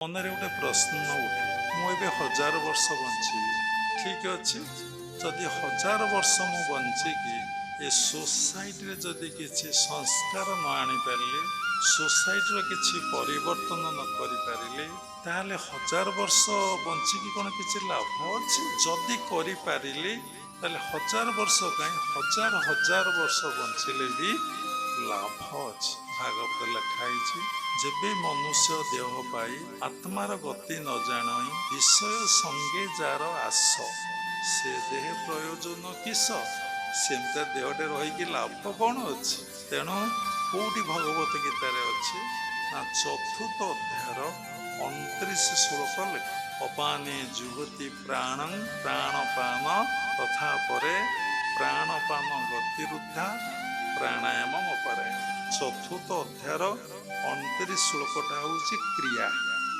ମନରେ ଗୋଟେ ପ୍ରଶ୍ନ ଉଠେ, ମୁଁ ଏବେ 1000 ବର୍ଷ ବଞ୍ଚିବି, ଠିକ୍ ଅଛି। ଯଦି 1000 ବର୍ଷ ମୁଁ ବଞ୍ଚିକି ଏ ସୋସାଇଟିରେ ଯଦି କିଛି ସଂସ୍କାର ନ ଆଣିପାରିଲି, ସୋସାଇଟିର କିଛି ପରିବର୍ତ୍ତନ ନ କରିପାରିଲି, ତାହେଲେ 1000 ବର୍ଷ ବଞ୍ଚିକି କ'ଣ କିଛି ଲାଭ ଅଛି? ଯଦି କରିପାରିଲି ତାହେଲେ 1000 ବର୍ଷ କାହିଁ, ହଜାର ହଜାର ବର୍ଷ ବଞ୍ଚିଲେ ବି ଲାଭ ଅଛି। ଭାଗବତ ଲେଖା ହେଇଛି, ଯେବେ ମନୁଷ୍ୟ ଦେହ ପାଇ ଆତ୍ମାର ଗତି ନ ଜାଣଇ ବିଷୟ ସଙ୍ଗେ ଯାର ଆସ, ସେ ଦେହ ପ୍ରୟୋଜନ କିସ? ସେମିତି ଦେହଟେ ରହିକି ଲାଭ କ'ଣ ଅଛି? ତେଣୁ କୋଉଠି ଭଗବତ ଗୀତାରେ ଅଛି ନା, ଚତୁର୍ଥ ଅଧ୍ୟାୟର 29 ଶ୍ଲୋକ ଲେଖା, ଅପାନେ ଜୁହତି ପ୍ରାଣଂ ପ୍ରାଣପାନ ତଥା ପରେ ପ୍ରାଣପାନ ଗତିରୁଦ୍ଧା ପ୍ରାଣାୟାମ ଅପରାୟଣ। ଚତୁର୍ଥ ଅଧ୍ୟାୟର 29 ଶ୍ଲୋକଟା ହେଉଛି କ୍ରିୟା।